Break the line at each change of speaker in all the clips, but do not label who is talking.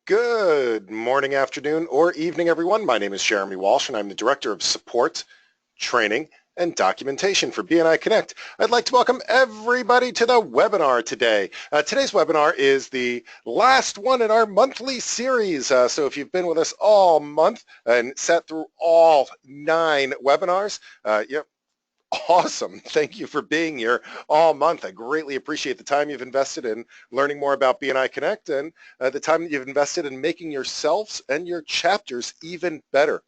Good morning, afternoon, or evening, everyone. My name is Jeremy Walsh, and I'm the Director of Support, Training, and Documentation for BNI Connect. I'd like to welcome everybody to the webinar today. Today's webinar is the last one in our monthly series. So if you've been with us all month and sat through all 9 webinars, awesome. Thank you for being here all month. I greatly appreciate the time you've invested in learning more about BNI Connect and the time that you've invested in making yourselves and your chapters even better.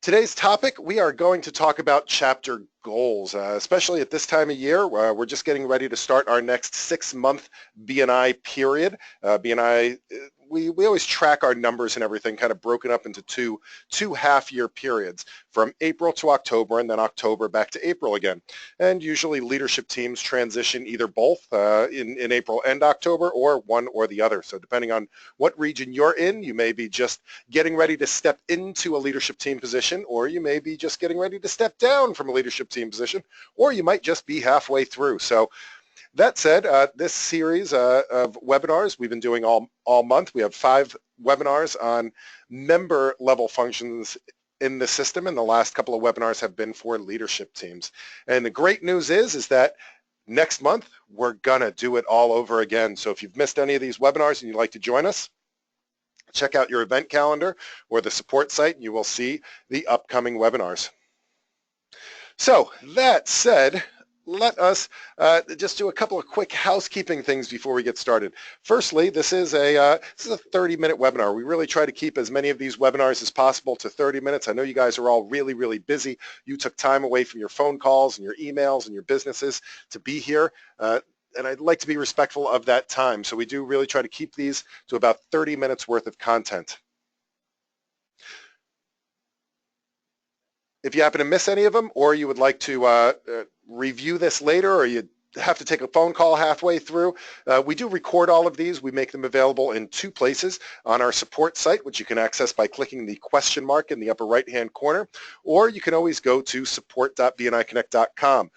Today's topic, we are going to talk about chapter goals, especially at this time of year. We're just getting ready to start our next 6-month BNI period. BNI, we always track our numbers and everything kind of broken up into two half-year periods, from April to October and then October back to April again. And usually leadership teams transition either both in April and October, or one or the other. So depending on what region you're in, you may be just getting ready to step into a leadership team position, or you may be just getting ready to step down from a leadership team position, or you might just be halfway through. So that said, this series of webinars we've been doing all month. We have 5 webinars on member level functions in the system, and the last couple of webinars have been for leadership teams. And the great news is that next month we're gonna do it all over again. So if you've missed any of these webinars and you'd like to join us, check out your event calendar or the support site and you will see the upcoming webinars. So that said, let us just do a couple of quick housekeeping things before we get started. Firstly, this is a 30-minute webinar. We really try to keep as many of these webinars as possible to 30 minutes. I know you guys are all really, really busy. You took time away from your phone calls and your emails and your businesses to be here. And I'd like to be respectful of that time. So we do really try to keep these to about 30 minutes worth of content. If you happen to miss any of them, or you would like to review this later, or you have to take a phone call halfway through, we do record all of these. We make them available in 2 places: on our support site, which you can access by clicking the question mark in the upper right-hand corner, or you can always go to support.bniconnect.com.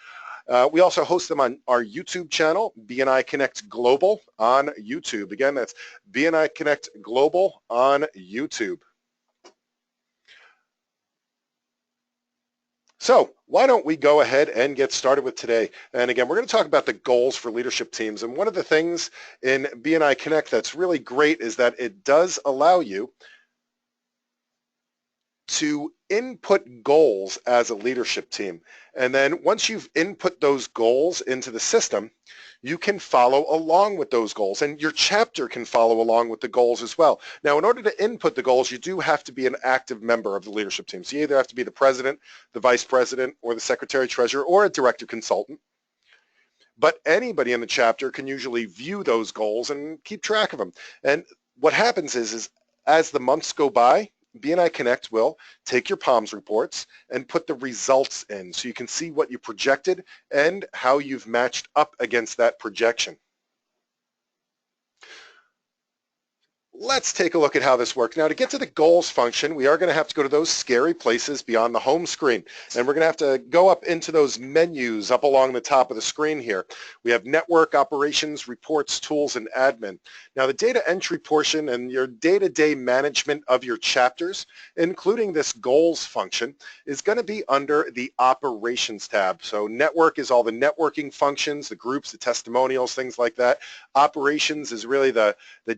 We also host them on our YouTube channel, BNI Connect Global on YouTube. Again, that's BNI Connect Global on YouTube. So why don't we go ahead and get started with today? And again, we're going to talk about the goals for leadership teams. And one of the things in BNI Connect that's really great is that it does allow you to input goals as a leadership team. And then once you've input those goals into the system, you can follow along with those goals, and your chapter can follow along with the goals as well. Now, in order to input the goals, you do have to be an active member of the leadership team. So you either have to be the president, the vice president, or the secretary treasurer, or a director consultant. But anybody in the chapter can usually view those goals and keep track of them. And what happens is as the months go by, BNI Connect will take your POMS reports and put the results in so you can see what you projected and how you've matched up against that projection. Let's take a look at how this works. Now, to get to the goals function, we are going to have to go to those scary places beyond the home screen. And we're going to have to go up into those menus up along the top of the screen here. We have network, operations, reports, tools, and admin. Now, the data entry portion and your day-to-day management of your chapters, including this goals function, is going to be under the operations tab. So network is all the networking functions, the groups, the testimonials, things like that. Operations is really the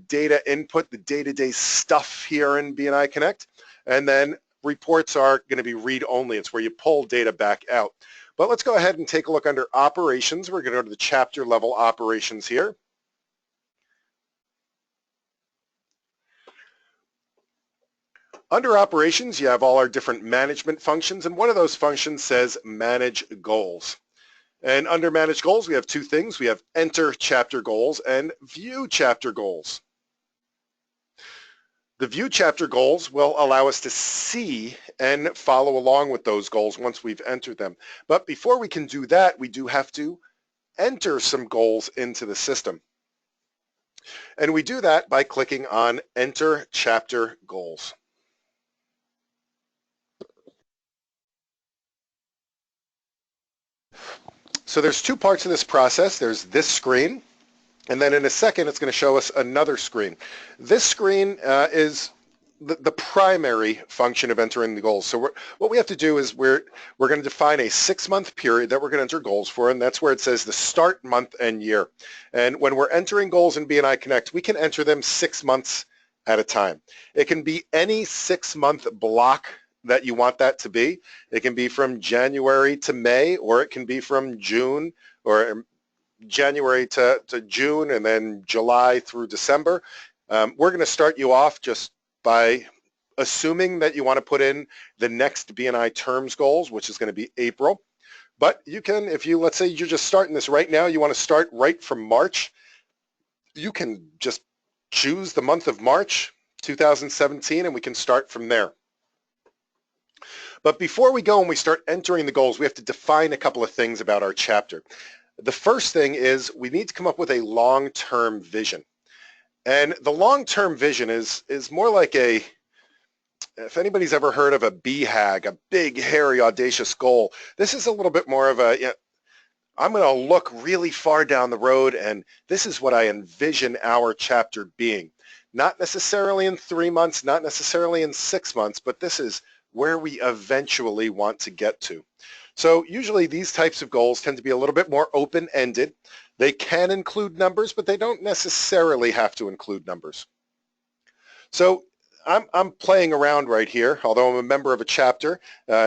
data input, the day-to-day stuff here in BNI Connect. And then reports are going to be read-only. It's where you pull data back out. But let's go ahead and take a look under operations. We're going to go to the chapter level operations here. Under operations, you have all our different management functions, and one of those functions says manage goals. And under manage goals, we have 2 things. We have enter chapter goals and view chapter goals. The view chapter goals will allow us to see and follow along with those goals once we've entered them. But before we can do that, we do have to enter some goals into the system. And we do that by clicking on Enter Chapter Goals. So there's 2 parts of this process. There's this screen, And then in a second, it's going to show us another screen. This screen is the primary function of entering the goals. So what we have to do is we're going to define a 6-month period that we're going to enter goals for, and that's where it says the start month and year. And when we're entering goals in BNI Connect, we can enter them 6 months at a time. It can be any 6-month block that you want that to be. It can be from January to May, or it can be from June or January to June and then July through December. We're going to start you off just by assuming that you want to put in the next BNI terms goals, which is going to be April. But you can, if you, let's say you're just starting this right now, you want to start right from March, you can just choose the month of March 2017 and we can start from there. But before we go and we start entering the goals, we have to define a couple of things about our chapter. The first thing is we need to come up with a long-term vision. And the long-term vision is more like a, if anybody's ever heard of a BHAG, a big, hairy, audacious goal, this is a little bit more of a, you know, I'm going to look really far down the road and this is what I envision our chapter being. Not necessarily in 3 months, not necessarily in 6 months, but this is where we eventually want to get to. So usually these types of goals tend to be a little bit more open-ended. They can include numbers, but they don't necessarily have to include numbers. So I'm playing around right here, although I'm a member of a chapter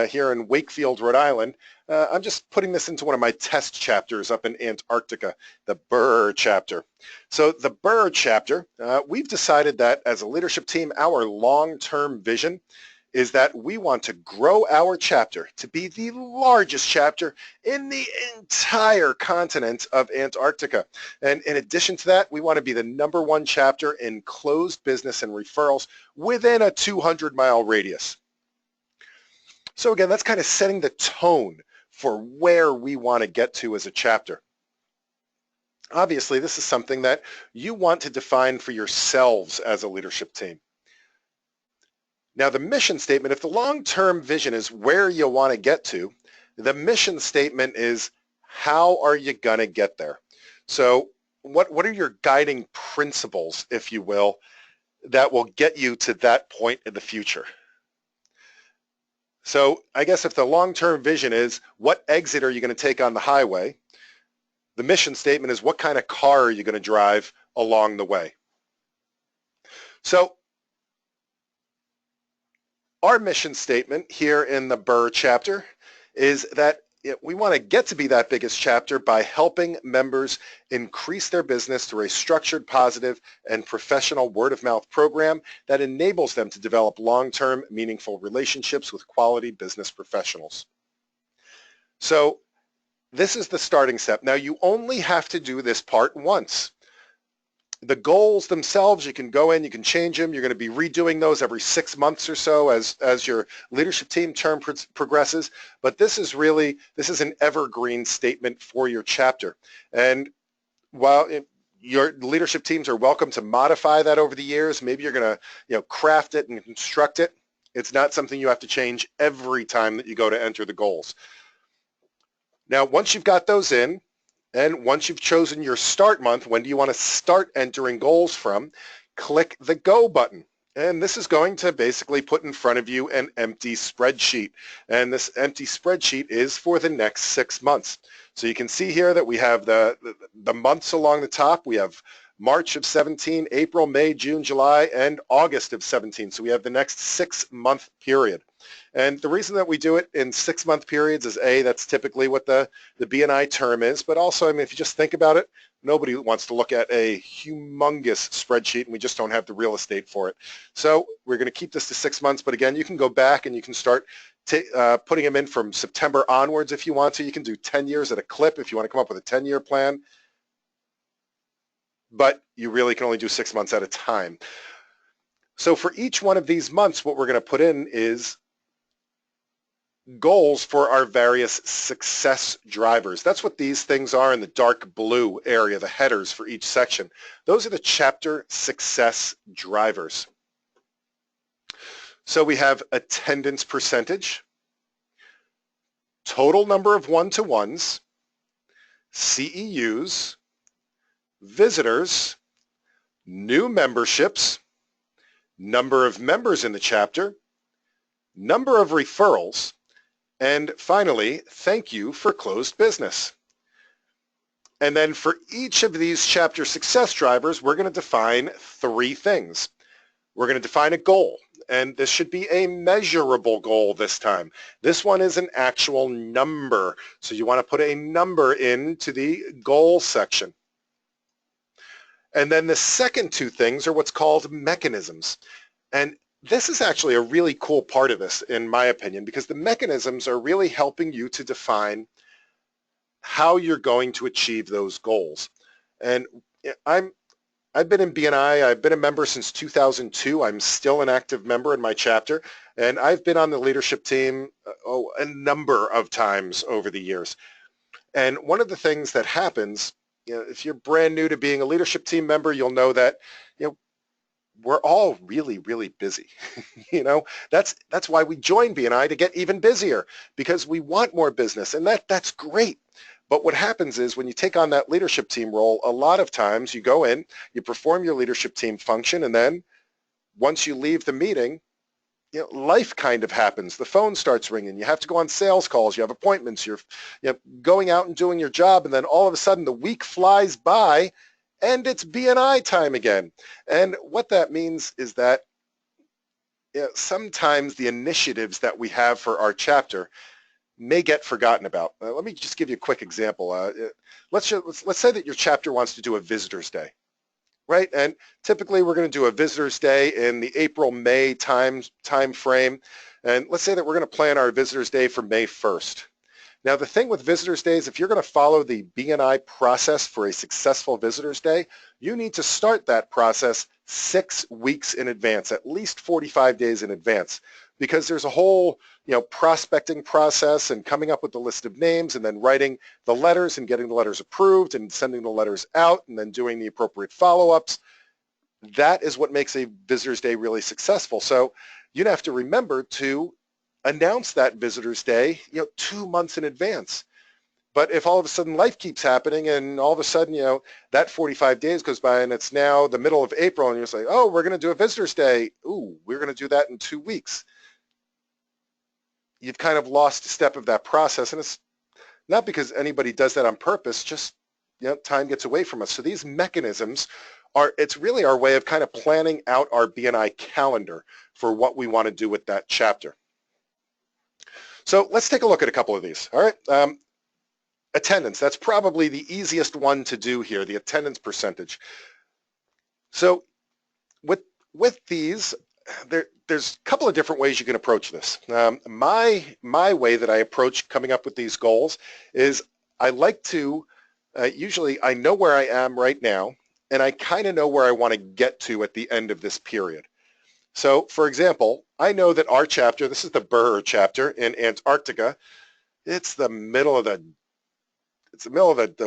here in Wakefield, Rhode Island. I'm just putting this into one of my test chapters up in Antarctica, the Burr chapter. So the Burr chapter, we've decided that as a leadership team, our long-term vision is that we want to grow our chapter to be the largest chapter in the entire continent of Antarctica. And in addition to that, we want to be the #1 chapter in closed business and referrals within a 200-mile radius. So again, that's kind of setting the tone for where we want to get to as a chapter. Obviously, this is something that you want to define for yourselves as a leadership team. Now, the mission statement, if the long-term vision is where you want to get to, the mission statement is how are you going to get there? So what are your guiding principles, if you will, that will get you to that point in the future? So I guess if the long-term vision is what exit are you going to take on the highway, the mission statement is what kind of car are you going to drive along the way? So our mission statement here in the Burr chapter is that we want to get to be that biggest chapter by helping members increase their business through a structured, positive, and professional word-of-mouth program that enables them to develop long-term, meaningful relationships with quality business professionals. So this is the starting step. Now, you only have to do this part once. The goals themselves, you can go in, you can change them. You're going to be redoing those every 6 months or so as your leadership team term progresses. But this is an evergreen statement for your chapter. And while your leadership teams are welcome to modify that over the years, maybe you're going to craft it and construct it. It's not something you have to change every time that you go to enter the goals. Now, once you've got those in, and once you've chosen your start month, when do you want to start entering goals from? Click the Go button. And this is going to basically put in front of you an empty spreadsheet. And this empty spreadsheet is for the next 6 months. So you can see here that we have the months along the top. We have March of 17, April, May, June, July, and August of 17. So we have the next 6-month period. And the reason that we do it in 6-month periods is A, that's typically what the BNI term is, but also, I mean, if you just think about it, nobody wants to look at a humongous spreadsheet and we just don't have the real estate for it. So we're going to keep this to 6 months, but again, you can go back and you can start putting them in from September onwards if you want to. You can do 10 years at a clip if you want to come up with a 10-year plan, but you really can only do 6 months at a time. So for each one of these months, what we're going to put in is goals for our various success drivers. That's what these things are in the dark blue area, the headers for each section. Those are the chapter success drivers. So we have attendance percentage, total number of one-to-ones, CEUs, visitors, new memberships, number of members in the chapter, number of referrals, and finally, thank you for closed business. And then for each of these chapter success drivers, we're going to define 3 things. We're going to define a goal, and this should be a measurable goal this time. This one is an actual number, so you want to put a number into the goal section. And then the second 2 things are what's called mechanisms. And this is actually a really cool part of this, in my opinion, because the mechanisms are really helping you to define how you're going to achieve those goals. And I've been in BNI, I've been a member since 2002. I'm still an active member in my chapter, and I've been on the leadership team a number of times over the years. And one of the things that happens, if you're brand new to being a leadership team member, you'll know that we're all really, really busy. That's why we join BNI, to get even busier, because we want more business, and that's great. But what happens is when you take on that leadership team role, a lot of times you go in, you perform your leadership team function, and then once you leave the meeting, life kind of happens. The phone starts ringing. You have to go on sales calls. You have appointments. You're going out and doing your job, and then all of a sudden the week flies by, and it's BNI time again. And what that means is that sometimes the initiatives that we have for our chapter may get forgotten about. Let me just give you a quick example. Let's say that your chapter wants to do a Visitors Day, right? And typically we're going to do a Visitors Day in the April-May time frame. And let's say that we're going to plan our Visitors Day for May 1st. Now the thing with Visitors Days, if you're going to follow the BNI process for a successful Visitors Day, you need to start that process 6 weeks in advance, at least 45 days in advance, because there's a whole prospecting process and coming up with the list of names and then writing the letters and getting the letters approved and sending the letters out and then doing the appropriate follow-ups. That is what makes a Visitors Day really successful. So you'd have to remember to announce that Visitors Day 2 months in advance. But if all of a sudden life keeps happening and all of a sudden that 45 days goes by and it's now the middle of April and you're just like, oh, we're going to do a Visitors Day. Ooh, we're going to do that in 2 weeks. You've kind of lost a step of that process, and it's not because anybody does that on purpose, just time gets away from us. So these mechanisms it's really our way of kind of planning out our BNI calendar for what we want to do with that chapter. So let's take a look at a couple of these. All right. Attendance, that's probably the easiest one to do here, the attendance percentage. So with these, there's a couple of different ways you can approach this. My way that I approach coming up with these goals is I like to, usually I know where I am right now, and I kind of know where I want to get to at the end of this period. So for example, I know that our chapter, this is the Burr chapter in Antarctica, it's the middle of the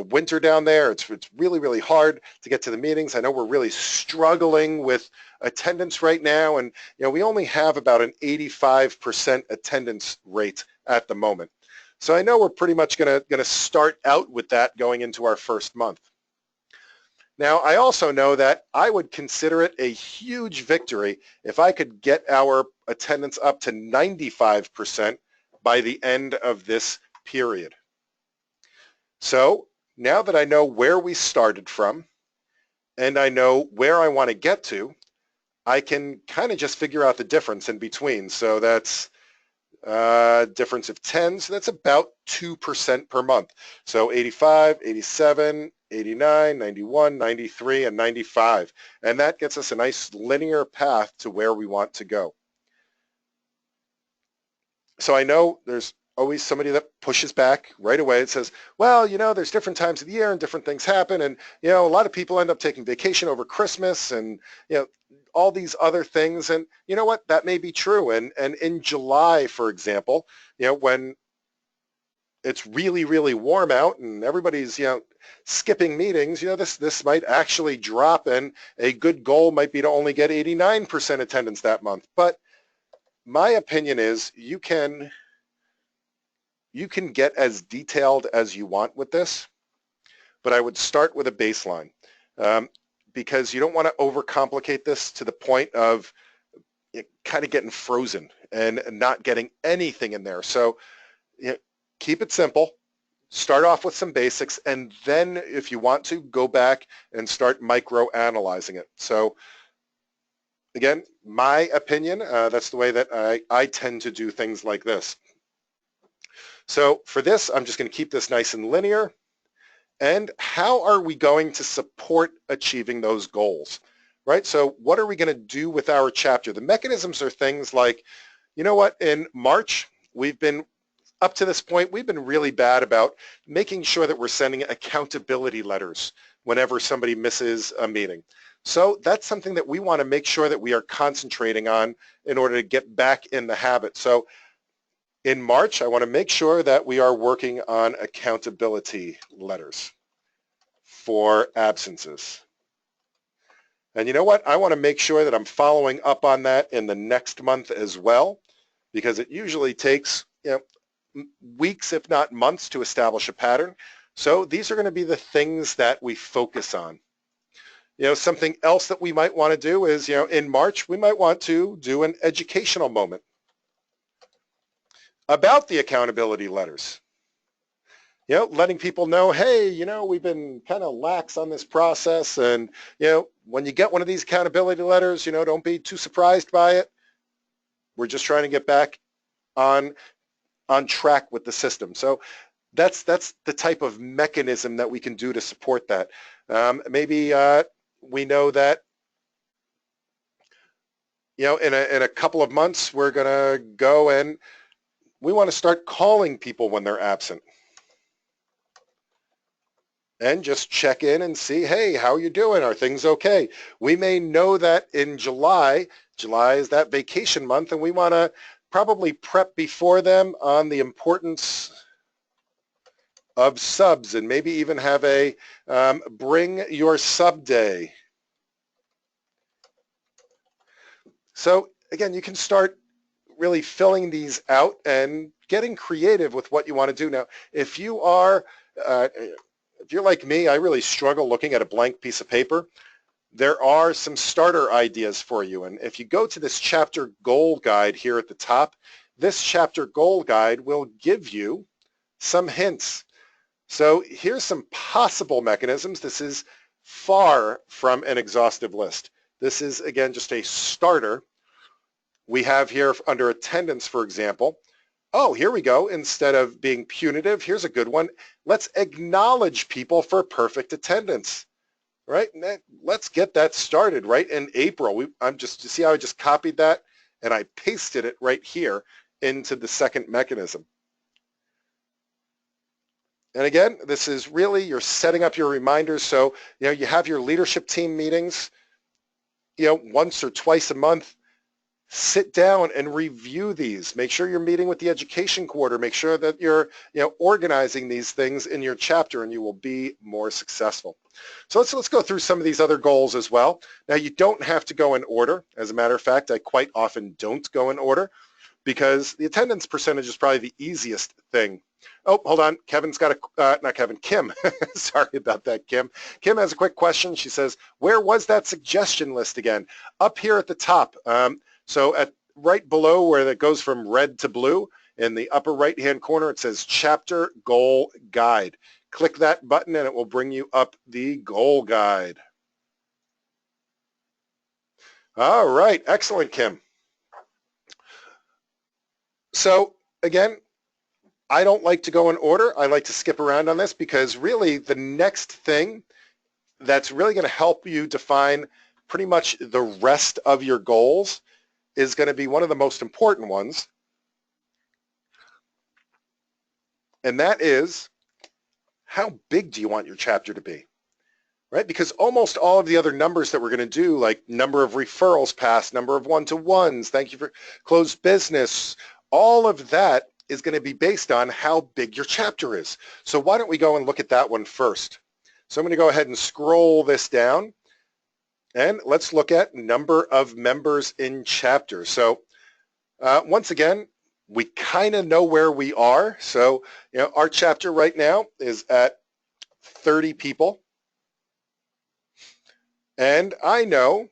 winter down there. It's really, really hard to get to the meetings. I know we're really struggling with attendance right now, and we only have about an 85% attendance rate at the moment. So I know we're pretty much going to start out with that going into our first month. Now, I also know that I would consider it a huge victory if I could get our attendance up to 95% by the end of this period. So now that I know where we started from and I know where I want to get to, I can kind of just figure out the difference in between. So that's difference of 10, so that's about 2% per month. So 85, 87, 89, 91, 93, and 95. And that gets us a nice linear path to where we want to go. So I know there's always somebody that pushes back right away. It says, well, there's different times of the year and different things happen. And, a lot of people end up taking vacation over Christmas and, all these other things. And you know what? That may be true. And in July, for example, when it's really, really warm out and everybody's, skipping meetings, this might actually drop, and a good goal might be to only get 89% attendance that month. But my opinion is you can get as detailed as you want with this, but I would start with a baseline. because you don't want to overcomplicate this to the point of kind of getting frozen and not getting anything in there. So keep it simple. Start off with some basics, and then if you want to, go back and start micro-analyzing it. So again, my opinion, that's the way that I tend to do things like this. So for this, I'm just going to keep this nice and linear. And how are we going to support achieving those goals, right? So what are we going to do with our chapter? The mechanisms are things like, you know what, in March, up to this point, we've been really bad about making sure that we're sending accountability letters whenever somebody misses a meeting. So that's something that we want to make sure that we are concentrating on in order to get back in the habit. So in March, I want to make sure that we are working on accountability letters for absences. And you know what? I want to make sure that I'm following up on that in the next month as well, because it usually takes weeks, if not months, to establish a pattern. So these are going to be the things that we focus on. Something else that we might want to do is, in March, we might want to do an educational moment about the accountability letters. Letting people know, hey, we've been kind of lax on this process, and, when you get one of these accountability letters, don't be too surprised by it. We're just trying to get back on track with the system. So that's the type of mechanism that we can do to support that. Maybe we know that, in a couple of months, we're going to go and we want to start calling people when they're absent and just check in and see, hey, how are you doing? Are things okay? We may know that in July is that vacation month, and we want to probably prep before them on the importance of subs, and maybe even have a bring your sub day. So again, you can start really filling these out and getting creative with what you want to do. Now, if you're like me, I really struggle looking at a blank piece of paper. There are some starter ideas for you. And if you go to this chapter goal guide here at the top, this chapter goal guide will give you some hints. So here's some possible mechanisms. This is far from an exhaustive list. This is, again, just a starter. We have here under attendance, for example, oh, here we go. Instead of being punitive, here's a good one. Let's acknowledge people for perfect attendance, right? Let's get that started right in April. You see how I just copied that and I pasted it right here into the second mechanism. And again, this is really, you're setting up your reminders. So, you have your leadership team meetings, once or twice a month. Sit down and review these. Make sure you're meeting with the education quarter. Make sure that you're organizing these things in your chapter, and you will be more successful. So let's go through some of these other goals as well. Now, you don't have to go in order. As a matter of fact, I quite often don't go in order because the attendance percentage is probably the easiest thing. Oh, hold on. Kevin's got not Kevin, Kim. Sorry about that, Kim. Kim has a quick question. She says, where was that suggestion list again? Up here at the top. So right below where that goes from red to blue, in the upper right-hand corner, it says Chapter Goal Guide. Click that button and it will bring you up the goal guide. All right, excellent, Kim. So again, I don't like to go in order. I like to skip around on this because really the next thing that's really going to help you define pretty much the rest of your goals is going to be one of the most important ones, and that is, how big do you want your chapter to be, right? Because almost all of the other numbers that we're going to do, like number of referrals passed, number of one-to-ones, thank you for closed business, all of that is going to be based on how big your chapter is. So why don't we go and look at that one first? So I'm going to go ahead and scroll this down. And let's look at number of members in chapter. So once again, we kind of know where we are. So our chapter right now is at 30 people. And I know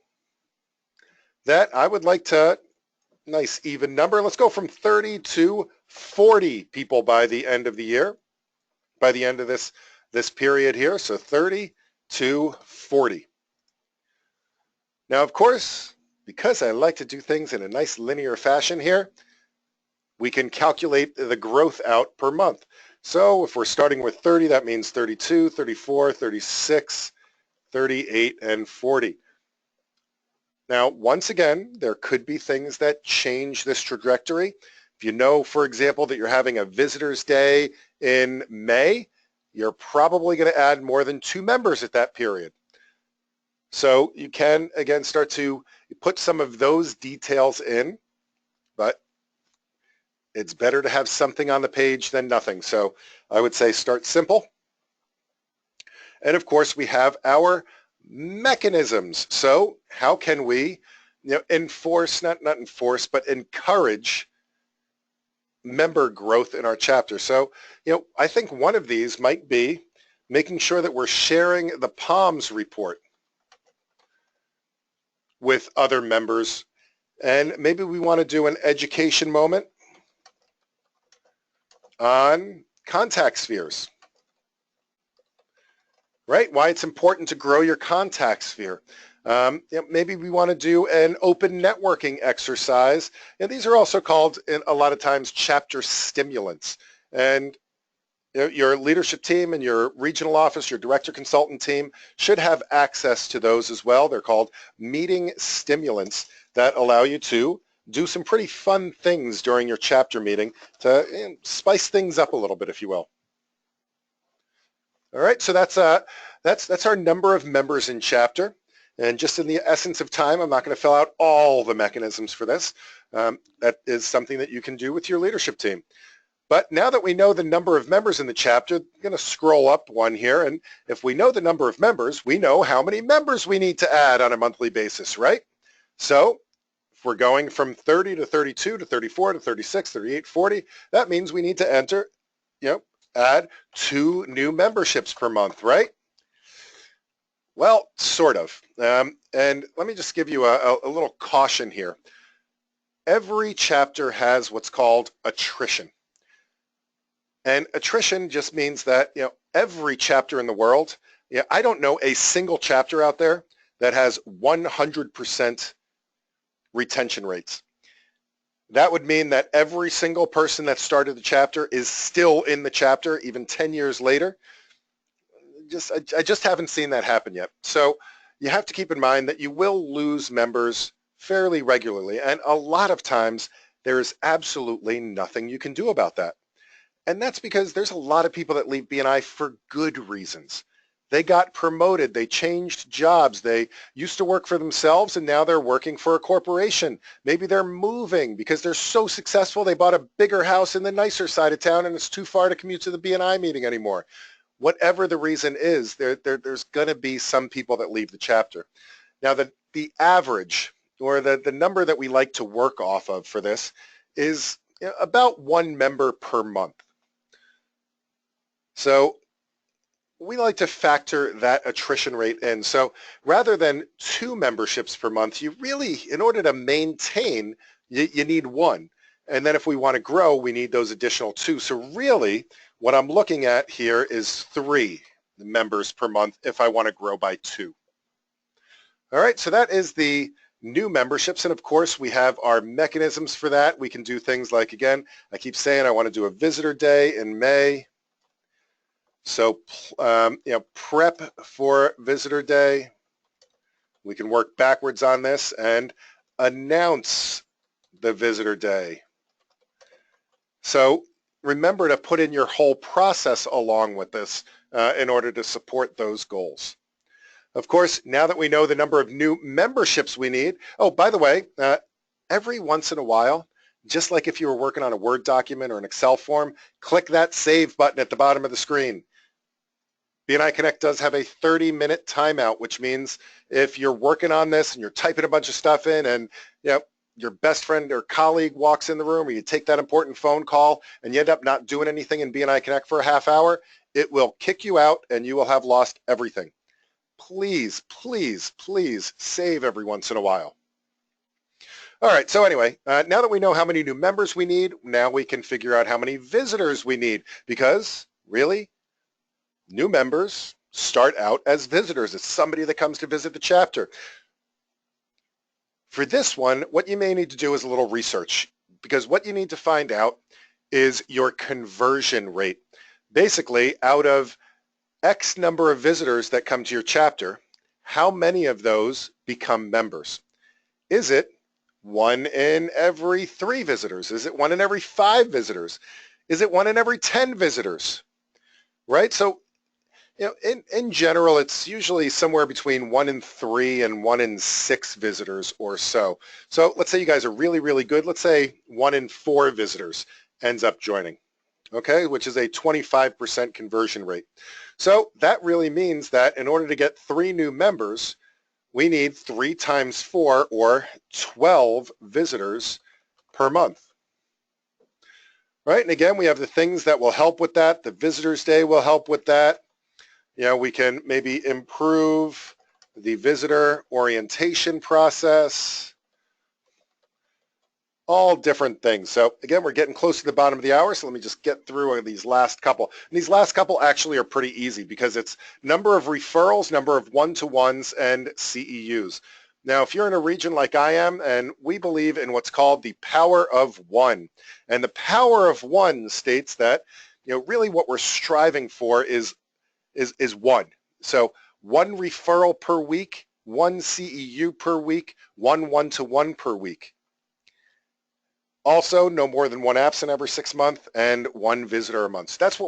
that I would like to, nice even number, let's go from 30 to 40 people by the end of the year, by the end of this period here. So 30 to 40. Now, of course, because I like to do things in a nice linear fashion here, we can calculate the growth out per month. So if we're starting with 30, that means 32, 34, 36, 38, and 40. Now, once again, there could be things that change this trajectory. If you know, for example, that you're having a visitor's day in May, you're probably going to add more than 2 members at that period. So you can, again, start to put some of those details in, but it's better to have something on the page than nothing. So I would say start simple. And of course, we have our mechanisms. So how can we, enforce, not enforce, but encourage member growth in our chapter? So, I think one of these might be making sure that we're sharing the POMS report with other members. And maybe we want to do an education moment on contact spheres, right? Why it's important to grow your contact sphere. Maybe we want to do an open networking exercise. And these are also called, a lot of times, chapter stimulants. And your leadership team and your regional office, your director consultant team should have access to those as well. They're called meeting stimulants that allow you to do some pretty fun things during your chapter meeting to spice things up a little bit, if you will. All right, so that's our number of members in chapter. And just in the essence of time, I'm not going to fill out all the mechanisms for this. That is something that you can do with your leadership team. But now that we know the number of members in the chapter, I'm going to scroll up one here. And if we know the number of members, we know how many members we need to add on a monthly basis, right? So if we're going from 30 to 32 to 34 to 36, 38, 40, that means we need to add 2 new memberships per month, right? Well, sort of. And let me just give you a little caution here. Every chapter has what's called attrition. And attrition just means that, every chapter in the world, I don't know a single chapter out there that has 100% retention rates. That would mean that every single person that started the chapter is still in the chapter even 10 years later. I just haven't seen that happen yet. So you have to keep in mind that you will lose members fairly regularly. And a lot of times there is absolutely nothing you can do about that. And that's because there's a lot of people that leave BNI for good reasons. They got promoted, they changed jobs, they used to work for themselves and now they're working for a corporation. Maybe they're moving because they're so successful they bought a bigger house in the nicer side of town and it's too far to commute to the BNI meeting anymore. Whatever the reason is, there's going to be some people that leave the chapter. Now the average, or the number that we like to work off of for this, is about 1 member per month. So we like to factor that attrition rate in. So rather than 2 memberships per month, you really, in order to maintain, you need 1. And then if we want to grow, we need those additional 2. So really, what I'm looking at here is 3 members per month if I want to grow by 2. All right, so that is the new memberships. And of course, we have our mechanisms for that. We can do things like, again, I keep saying I want to do a visitor day in May. So, prep for visitor day. We can work backwards on this and announce the visitor day. So remember to put in your whole process along with this in order to support those goals. Of course, now that we know the number of new memberships we need, oh, by the way, every once in a while, just like if you were working on a Word document or an Excel form, click that save button at the bottom of the screen. BNI Connect does have a 30-minute timeout, which means if you're working on this and you're typing a bunch of stuff in and your best friend or colleague walks in the room or you take that important phone call and you end up not doing anything in BNI Connect for a half hour, it will kick you out and you will have lost everything. please, please, please save every once in a while. All right, so anyway, now that we know how many new members we need, now we can figure out how many visitors we need, because really, new members start out as visitors. It's somebody that comes to visit the chapter. For this one, what you may need to do is a little research, because what you need to find out is your conversion rate. Basically, out of X number of visitors that come to your chapter, how many of those become members? Is it 1 in every 3 visitors? Is it 1 in every 5 visitors? Is it 1 in every 10 visitors? Right? So, in general, it's usually somewhere between 1 in 3 and 1 in 6 visitors or so. So let's say you guys are really, really good. Let's say 1 in 4 visitors ends up joining, okay, which is a 25% conversion rate. So that really means that in order to get 3 new members, we need 3 times 4 or 12 visitors per month. Right? And again, we have the things that will help with that. The Visitors Day will help with that. We can maybe improve the visitor orientation process. All different things. So again, we're getting close to the bottom of the hour, so let me just get through these last couple. And these last couple actually are pretty easy because it's number of referrals, number of one-to-ones, and CEUs. Now, if you're in a region like I am, and we believe in what's called the power of one, and the power of one states that, really what we're striving for is 1. So 1 referral per week, 1 CEU per week, 1 one-to-one per week. Also, no more than 1 absent every 6 months and 1 visitor a month. So that's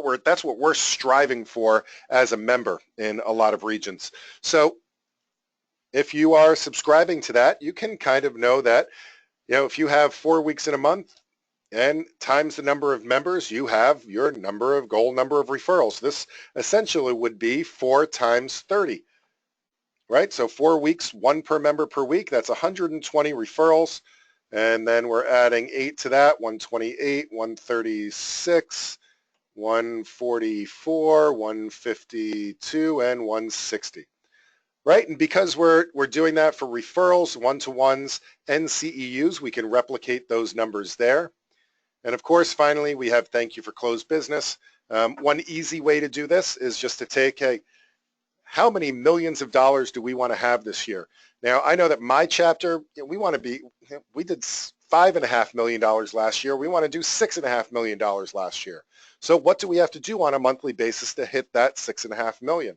what we're striving for as a member in a lot of regions. So if you are subscribing to that, you can kind of know that, if you have 4 weeks in a month and times the number of members, you have your goal number of referrals. This essentially would be 4 times 30, right? So 4 weeks, 1 per member per week. That's 120 referrals. And then we're adding 8 to that, 128, 136, 144, 152, and 160. Right? And because we're doing that for referrals, one-to-ones, and CEUs, we can replicate those numbers there. And of course, finally, we have thank you for closed business. One easy way to do this is just to take, hey, how many millions of dollars do we want to have this year? Now, I know that my chapter, we did $5.5 million last year. We want to do $6.5 million last year. So what do we have to do on a monthly basis to hit that $6.5 million?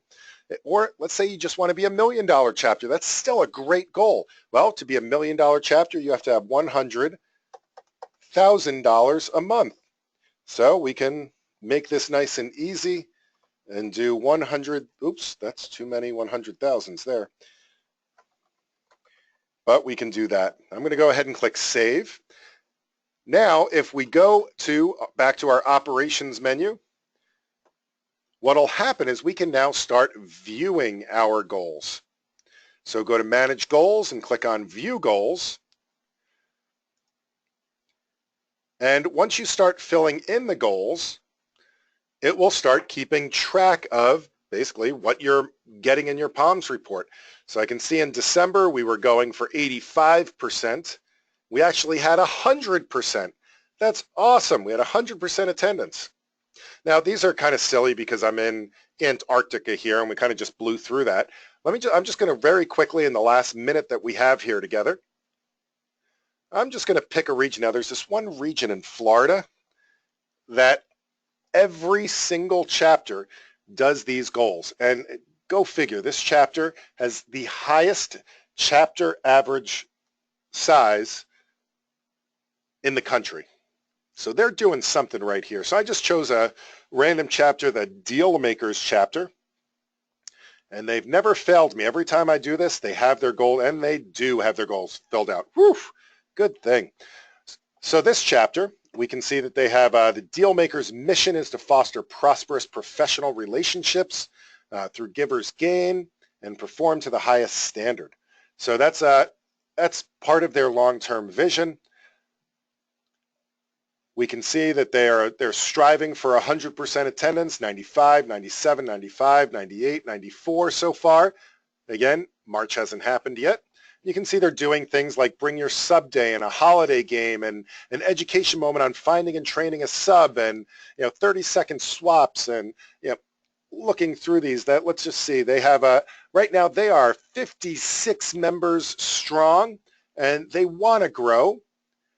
Or let's say you just want to be $1 million chapter. That's still a great goal. Well, to be $1 million chapter, you have to have $100,000 a month. So we can make this nice and easy and do 100, oops, that's too many 100,000s there. But we can do that. I'm going to go ahead and click Save. Now, if we go back to our Operations menu, what'll happen is we can now start viewing our goals. So go to Manage Goals and click on View Goals. And once you start filling in the goals, it will start keeping track of basically what you're getting in your POMS report. So I can see in December we were going for 85%. We actually had 100%. That's awesome. We had 100% attendance. Now these are kind of silly because I'm in Antarctica here and we kind of just blew through that. I'm just going to very quickly in the last minute that we have here together, I'm just going to pick a region. Now there's this one region in Florida that every single chapter does these goals. And go figure, this chapter has the highest chapter average size in the country. So they're doing something right here. So I just chose a random chapter, the Deal Makers chapter. And they've never failed me. Every time I do this, they have their goal, and they do have their goals filled out. Whew, good thing. So this chapter, we can see that they have the Deal Makers' mission is to foster prosperous professional relationships through givers gain and perform to the highest standard. So that's part of their long-term vision. We can see that they're striving for 100% attendance, 95, 97, 95, 98, 94 so far. Again, March hasn't happened yet. You can see they're doing things like bring your sub day and a holiday game and an education moment on finding and training a sub and 30-second swaps and looking through these. That let's just see. They have right now they are 56 members strong and they want to grow.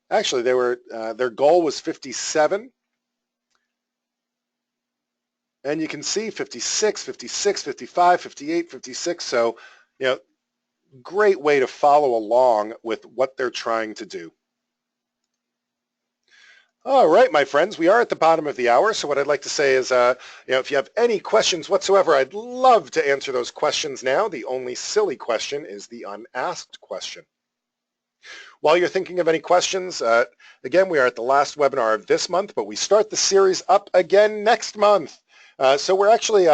Actually, they were their goal was 57. And you can see 56, 56, 55, 58, 56. So, great way to follow along with what they're trying to do. All right, my friends, we are at the bottom of the hour. So what I'd like to say is, if you have any questions whatsoever, I'd love to answer those questions now. The only silly question is the unasked question. While you're thinking of any questions, again, we are at the last webinar of this month, but we start the series up again next month. So we're actually,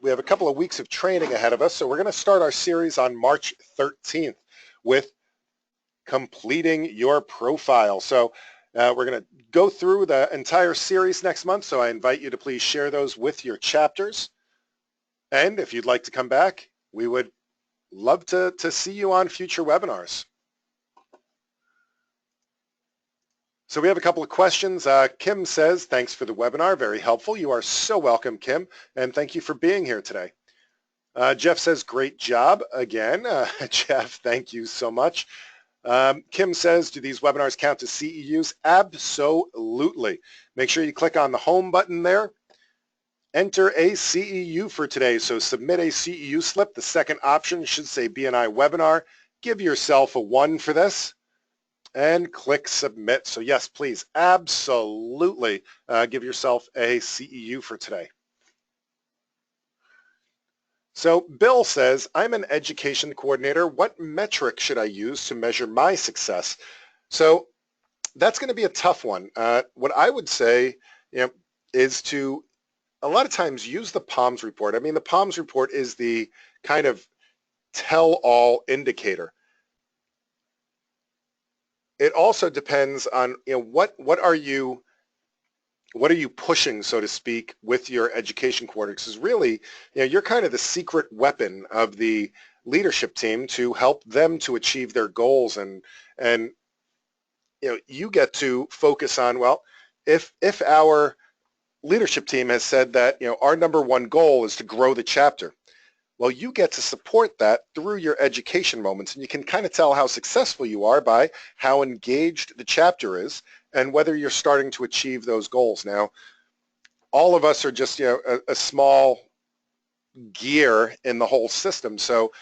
we have a couple of weeks of training ahead of us. So we're going to start our series on March 13th with completing your profile. So we're going to go through the entire series next month. So I invite you to please share those with your chapters. And if you'd like to come back, we would love to see you on future webinars. So we have a couple of questions. Kim says, thanks for the webinar, very helpful. You are so welcome, Kim, and thank you for being here today. Jeff says, great job again. Jeff, thank you so much. Kim says, do these webinars count as CEUs? Absolutely. Make sure you click on the home button there. Enter a CEU for today. So submit a CEU slip. The second option should say BNI webinar. Give yourself a 1 for this. And click submit. So yes, please, absolutely give yourself a CEU for today. So Bill says, I'm an education coordinator. What metric should I use to measure my success? So that's going to be a tough one. What I would say is to a lot of times use the PALMS report. I mean, the PALMS report is the kind of tell-all indicator. It also depends on what are you pushing, so to speak, with your education coordinator? Because really, you're kind of the secret weapon of the leadership team to help them to achieve their goals, and you get to focus on, well, if our leadership team has said that our number one goal is to grow the chapter. Well, you get to support that through your education moments, and you can kind of tell how successful you are by how engaged the chapter is and whether you're starting to achieve those goals. Now, all of us are just a small gear in the whole system, so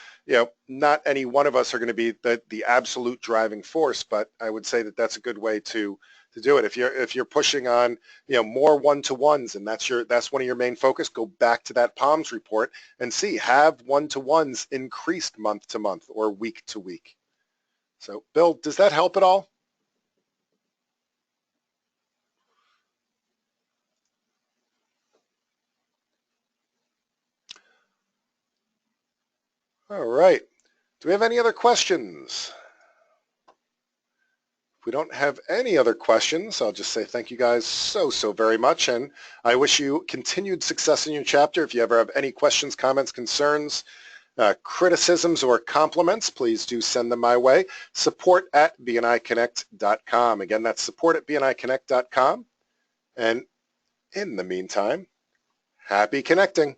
not any one of us are going to be the absolute driving force, but I would say that that's a good way to do it. If you're pushing on more one-to-ones and that's one of your main focus, go back to that PALMS report and see, have one-to-ones increased month to month or week to week. So Bill, does that help at all? All right. Do we have any other questions? If we don't have any other questions, I'll just say thank you guys so very much, and I wish you continued success in your chapter. If you ever have any questions, comments, concerns, criticisms, or compliments, please do send them my way. support@bniconnect.com. Again, that's support@bniconnect.com. And in the meantime, happy connecting.